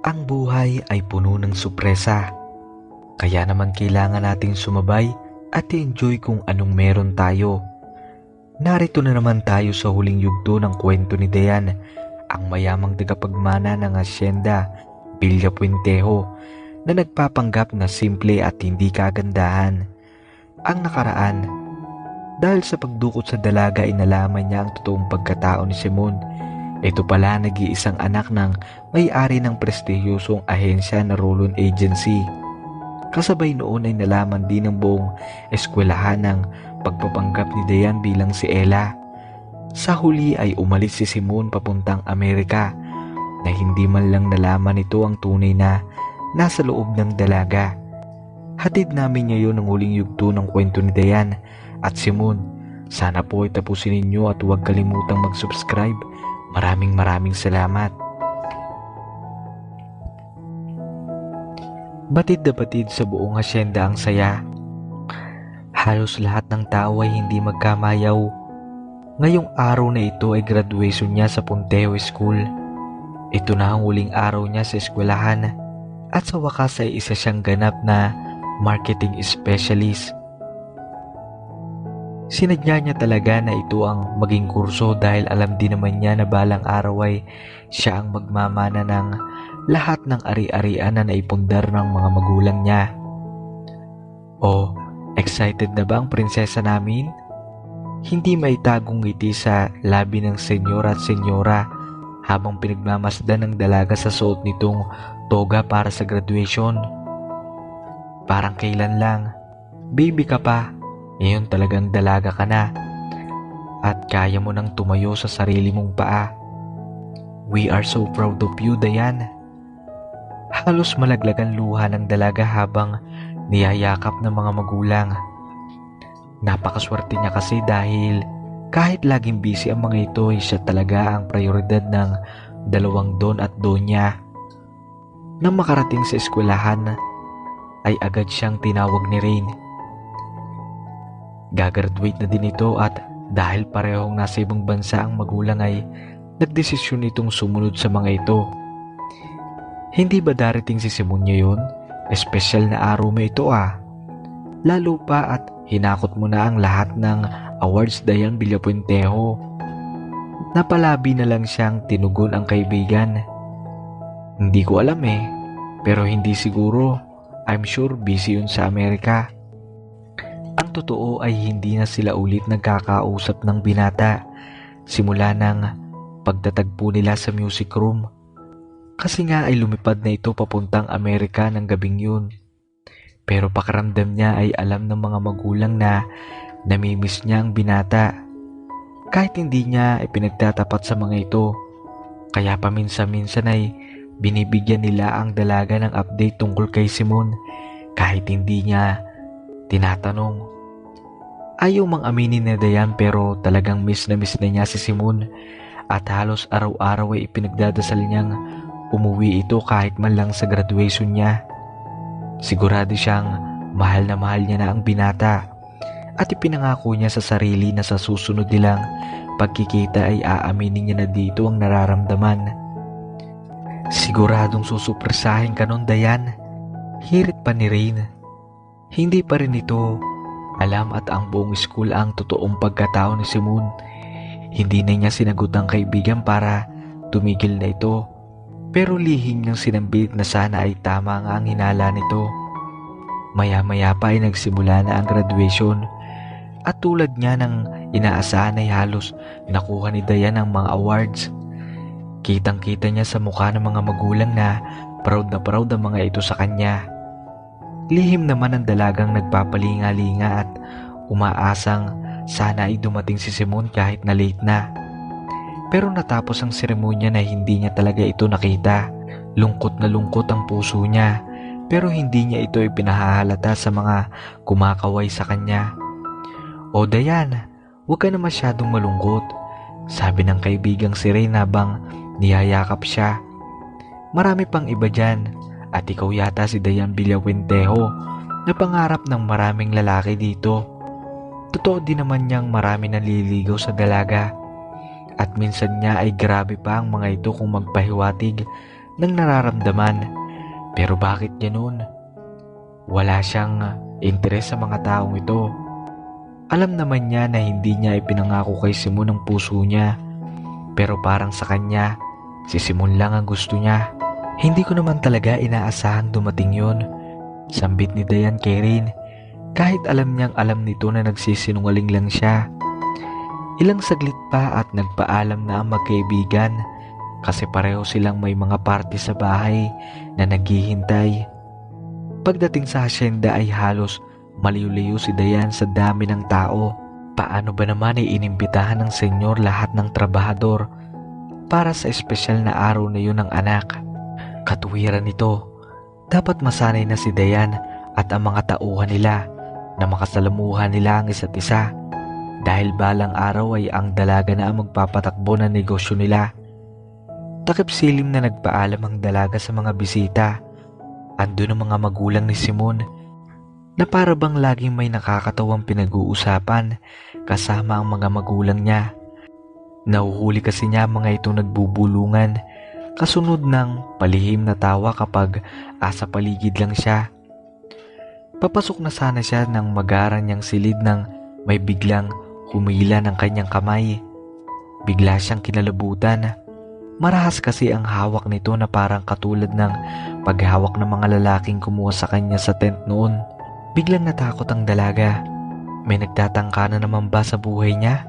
Ang buhay ay puno ng sorpresa, kaya naman kailangan nating sumabay at i-enjoy kung anong meron tayo. Narito na naman tayo sa huling yugto ng kwento ni Dayan, ang mayamang tagapagmana ng Hacienda Villapuentejo na nagpapanggap na simple at hindi kagandahan. Ang nakaraan, dahil sa pagdukot sa dalaga ay nalaman niya ang totoong pagkatao ni Simon. Ito pala nag-iisang anak ng may-ari ng prestihiyosong ahensya na Rolon Agency. Kasabay noon ay nalaman din ng buong eskwelahan ng pagpapanggap ni Dayan bilang si Ella. Sa huli ay umalis si Simon papuntang Amerika na hindi man lang nalaman nito ang tunay na nasa loob ng dalaga. Hatid namin ngayon ang huling yugto ng kwento ni Dayan at Simon. Sana po ay tapusin ninyo at huwag kalimutang mag-subscribe. Maraming salamat. Batid na batid sa buong hasyenda ang saya. Halos lahat ng tao ay hindi magkamayaw. Ngayong araw na ito ay graduation niya sa Punteo School. Ito na ang huling araw niya sa eskwelahan at sa wakas ay isa siyang ganap na marketing specialist. Sinadya niya talaga na ito ang maging kurso dahil alam din naman niya na balang araw ay siya ang magmamana ng lahat ng ari-arian na naipundar ng mga magulang niya. Oh, excited na ba ang prinsesa namin? Hindi maitagong ngiti sa labi ng senyora at senyora habang pinagmamasdan ng dalaga sa suot nitong toga para sa graduation. Parang kailan lang, baby ka pa. Ngayon talagang dalaga ka na at kaya mo nang tumayo sa sarili mong paa. We are so proud of you, Dayan. Halos malaglagan luha ng dalaga habang niyayakap ng mga magulang. Napakaswerte niya kasi dahil kahit laging busy ang mga ito ay siya talaga ang prioridad ng dalawang don at donya. Nang makarating sa eskwelahan ay agad siyang tinawag ni Rain. Gagraduate na din ito at dahil parehong nasa ibang bansa ang magulang ay nagdesisyon itong sumunod sa mga ito. Hindi ba darating si Simon ngayon? Espesyal na araw mo ito ah. Lalo pa at hinakot mo na ang lahat ng awards Dayan Villapuentejo. Napalabi na lang siyang tinugon ang kaibigan. Hindi ko alam pero hindi siguro. I'm sure busy yun sa Amerika. Ang totoo ay hindi na sila ulit nagkakausap ng binata simula ng pagtatagpo nila sa music room. Kasi nga ay lumipad na ito papuntang Amerika ng gabing yun. Pero pakiramdam niya ay alam ng mga magulang na namimiss niya ang binata. Kahit hindi niya ay pinagtatapat sa mga ito. Kaya paminsan-minsan ay binibigyan nila ang dalaga ng update tungkol kay Simon kahit hindi niya tinatanong. Ayaw mang aminin na Dayan pero talagang miss na niya si Simon at halos araw-araw ay ipinagdadasal niyang umuwi ito kahit man lang sa graduation niya. Sigurado siyang mahal niya na ang binata at ipinangako niya sa sarili na sa susunod nilang pagkikita ay aaminin niya na dito ang nararamdaman. Siguradong susupresahin ka nun, Dayan. Hirit pa ni Rain. Hindi pa rin ito alam at ang buong school ang totoong pagkatao ni Simon. Hindi na niya sinagot ang kaibigan para tumigil na ito. Pero lihim niyang sinambit na sana ay tama nga ang hinala nito. Maya-maya pa ay nagsimula na ang graduation. At tulad niya ng inaasahan ay halos nakuha ni Dayan ang mga awards. Kitang-kita niya sa mukha ng mga magulang na proud ang mga ito sa kanya. Lihim naman ang dalagang nagpapalinga-linga at umaasang sana ay dumating si Simon kahit na late na. Pero natapos ang seremonya na hindi niya talaga ito nakita. Lungkot na lungkot ang puso niya pero hindi niya ito ipinahahalata sa mga kumakaway sa kanya. O Dayan, huwag ka na masyadong malungkot, sabi ng kaibigang si Rain habang niyayakap siya. Marami pang iba dyan. At ikaw yata si Dayan Villapuentejo na pangarap ng maraming lalaki dito. Totoo din naman niyang marami naliligaw sa dalaga. At minsan niya ay grabe pa ang mga ito kung magpahiwatig ng nararamdaman. Pero bakit ganoon? Wala siyang interes sa mga taong ito. Alam naman niya na hindi niya ipinangako kay Simon ang puso niya. Pero parang sa kanya, si Simon lang ang gusto niya. Hindi ko naman talaga inaasahang dumating yon. Sambit ni Dayan kay Rain, kahit alam niyang alam nito na nagsisinungaling lang siya. Ilang saglit pa at nagpaalam na ang magkaibigan kasi pareho silang may mga party sa bahay na naghihintay. Pagdating sa hasyenda ay halos maliw-liw si Dayan sa dami ng tao. Paano ba naman ay inimbitahan ng senyor lahat ng trabahador para sa espesyal na araw na yun ng anak? Katuwiran nito. Dapat masanay na si Dayan at ang mga tauhan nila na makasalamuhan nila ang isa't isa. Dahil balang araw ay ang dalaga na ang magpapatakbo ng negosyo nila. Takip silim na nagpaalam ang dalaga sa mga bisita. Andun ang mga magulang ni Simon na para bang laging may nakakatawang pinag-uusapan kasama ang mga magulang niya. Nahuhuli kasi niya mga ito nagbubulungan kasunod ng palihim na tawa kapag asa paligid lang siya. Papasok na sana siya nang magaran niyang silid ng may biglang humila ng kanyang kamay. Bigla siyang kinalabutan. Marahas kasi ang hawak nito na parang katulad ng paghawak ng mga lalaking kumuha sa kanya sa tent noon. Biglang natakot ang dalaga. May nagtatangka na naman ba sa buhay niya?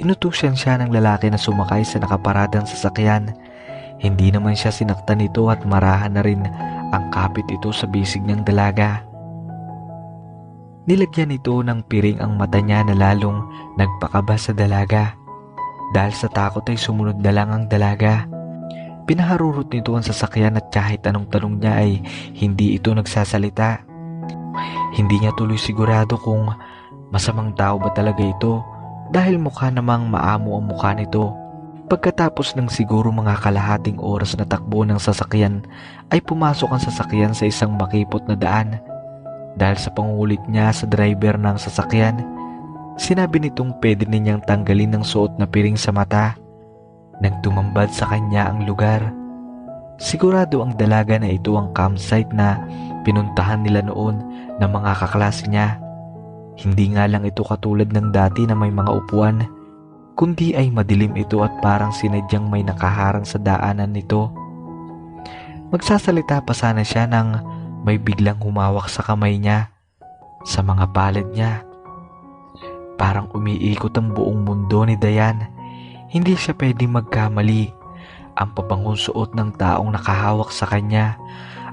Inutusan siya ng lalaki na sumakay sa nakaparadang sasakyan. Hindi naman siya sinaktan nito at marahan na rin ang kapit ito sa bisig ng dalaga. Nilagyan nito ng piring ang mata niya na lalong nagpakaba sa dalaga. Dahil sa takot ay sumunod na lang ang dalaga. Pinaharurot nito ang sasakyan at kahit anong tanong niya ay hindi ito nagsasalita. Hindi niya tuloy sigurado kung masamang tao ba talaga ito dahil mukha namang maamo ang mukha nito. Pagkatapos ng siguro mga kalahating oras na takbo ng sasakyan ay pumasok ang sasakyan sa isang makipot na daan. Dahil sa pangulit niya sa driver ng sasakyan, sinabi nitong pwede ninyang tanggalin ng suot na piring sa mata. Nang tumambad sa kanya ang lugar, sigurado ang dalaga na ito ang campsite na pinuntahan nila noon ng mga kaklase niya. Hindi nga lang ito katulad ng dati na may mga upuan, kundi ay madilim ito at parang sinadyang may nakaharang sa daanan nito. Magsasalita pa sana siya nang may biglang humawak sa kamay niya, sa mga palad niya. Parang umiikot ang buong mundo ni Dayan. Hindi siya pwedeng magkamali. Ang papangong suot ng taong nakahawak sa kanya,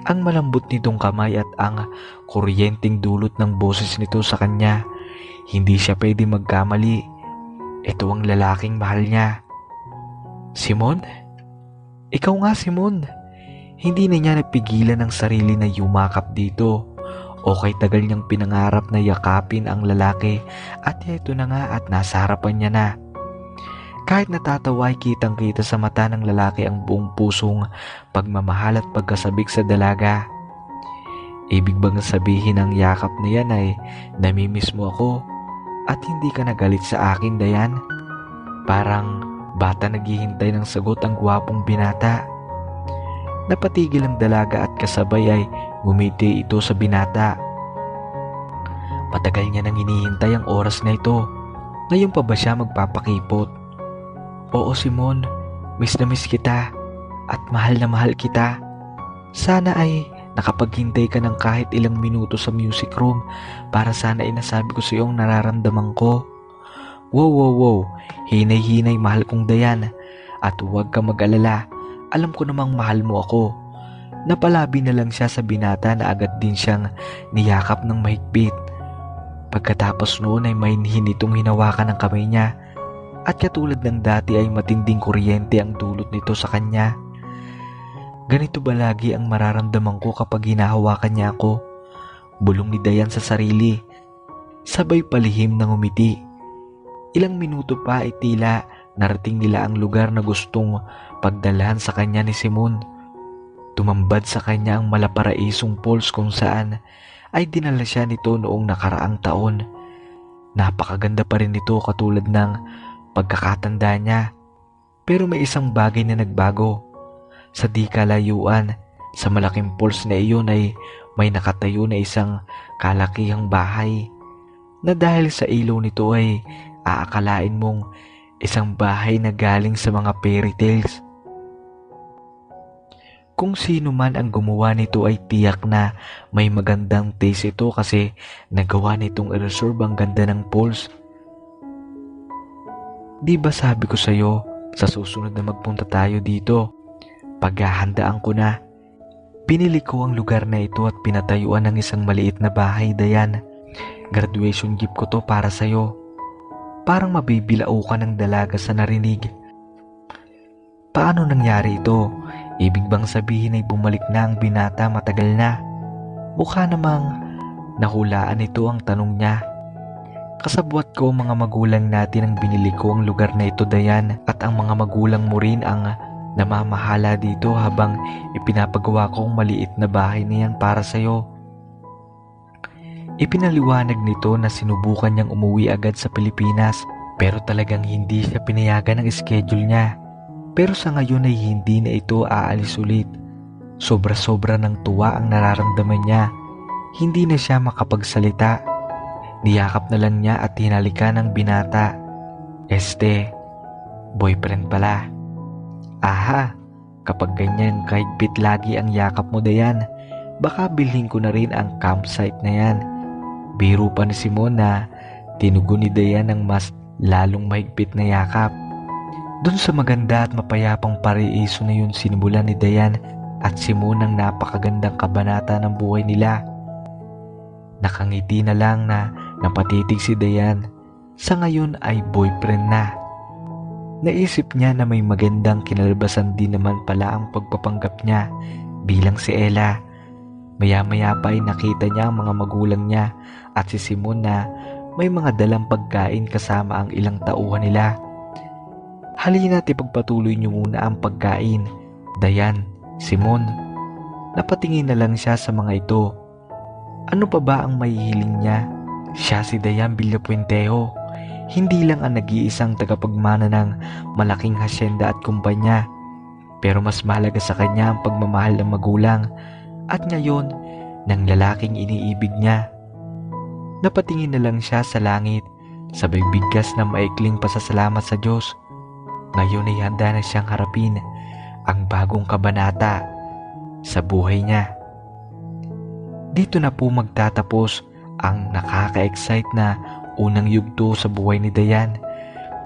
ang malambot nitong kamay at ang kuryenteng dulot ng boses nito sa kanya. Hindi siya pwedeng magkamali. Ito ang lalaking mahal niya. Simon? Ikaw nga, Simon. Hindi na niya napigilan ang sarili na yumakap dito. O kay tagal niyang pinangarap na yakapin ang lalaki at ito na nga at nasa harapan niya na. Kahit natatawa ay kitang-kita sa mata ng lalaki ang buong pusong pagmamahal at pagkasabik sa dalaga. Ibig bang sabihin ang yakap na yan ay namimiss mo ako at hindi ka nagalit sa akin, Dayan? Parang bata naghihintay ng sagot ang gwapong binata. Napatigil ang dalaga at kasabay ay ngumiti ito sa binata. Matagal niya nang hinihintay ang oras na ito. Ngayon pa ba siya magpapakipot? Oo, Simon, miss na miss kita at mahal na mahal kita. Sana ay nakapaghintay ka ng kahit ilang minuto sa music room para sana ay nasabi ko sa iyo ang nararamdaman ko. Wow, hinay-hinay mahal kong Dayan at huwag ka mag-alala, alam ko namang mahal mo ako. Napalabi na lang siya sa binata na agad din siyang niyakap ng mahigpit. Pagkatapos noon ay may hinitong hinawakan ng kamay niya. At katulad ng dati ay matinding kuryente ang dulot nito sa kanya. Ganito ba lagi ang mararamdaman ko kapag hinahawakan niya ako? Bulong ni Dayan sa sarili. Sabay palihim ng umiti. Ilang minuto pa ay tila narating nila ang lugar na gustong pagdalhan sa kanya ni Simon. Tumambad sa kanya ang malaparaisong falls kung saan ay dinala siya nito noong nakaraang taon. Napakaganda pa rin ito katulad ng pagkakatanda niya. Pero may isang bagay na nagbago. Sa di kalayuan, sa malaking pools na iyon ay may nakatayo na isang kalakihang bahay na dahil sa ilaw nito ay aakalain mong isang bahay na galing sa mga fairy tales. Kung sino man ang gumawa nito ay tiyak na may magandang taste ito kasi nagawa nitong i-reserve ang ganda ng pools. Di ba sabi ko sa'yo, sa susunod na magpunta tayo dito, paghahandaan ko na. Pinili ko ang lugar na ito at pinatayuan ng isang maliit na bahay, Dayan. Graduation gift ko to para sa'yo. Parang mabibilao ka ng dalaga sa narinig. Paano nangyari ito? Ibig bang sabihin ay bumalik na ang binata matagal na? Mukha namang nahulaan ito ang tanong niya. Kasabwat ko mga magulang natin ang binili ko ang lugar na ito, Dayan, at ang mga magulang mo rin ang namamahala dito habang ipinapagawa ko ang maliit na bahay na yan para sa'yo. Ipinaliwanag nito na sinubukan niyang umuwi agad sa Pilipinas pero talagang hindi siya pinayagan ng schedule niya. Pero sa ngayon ay hindi na ito aalis ulit. Sobra-sobra ng tuwa ang nararamdaman niya. Hindi na siya makapagsalita. Niyakap na lang niya at hinalikan ng binata. Boyfriend pala. Aha, kapag ganyan kahigpit lagi ang yakap mo, Dayan, baka bilhin ko na rin ang campsite na yan. Biro pa ni Simon na tinugon ni Dayan ng mas lalong mahigpit na yakap. Doon sa maganda at mapayapang paraiso na yun sinimulan ni Dayan at Simon ang napakagandang kabanata ng buhay nila. Nakangiti na lang na napatitig si Dayan. Sa ngayon ay boyfriend na. Naisip niya na may magandang kinalabasan din naman pala ang pagpapanggap niya bilang si Ella. Maya-maya pa ay nakita niya ang mga magulang niya at si Simon na may mga dalang pagkain kasama ang ilang tauhan nila. Halina't ipagpatuloy niyo muna ang pagkain, Dayan, Simon. Napatingin na lang siya sa mga ito. Ano pa ba ang mahihiling niya? Siya si Dayan Villapuentejo. Hindi lang ang nag-iisang tagapagmana ng malaking hasyenda at kumpanya, pero mas mahalaga sa kanya ang pagmamahal ng magulang at ngayon ng lalaking iniibig niya. Napatingin na lang siya sa langit, sabay bigkas na maikling pasasalamat sa Diyos. Ngayon ay handa na siyang harapin ang bagong kabanata sa buhay niya. Dito na po magtatapos ang nakaka-excite na unang yugto sa buhay ni Dayan.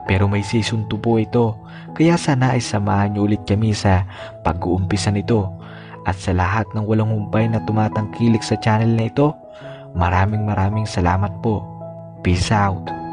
Pero may season 2 po ito, kaya sana ay samahan niyo ulit kami sa pag-uumpisa nito. At sa lahat ng walang humpay na tumatangkilik sa channel na ito, maraming salamat po. Peace out.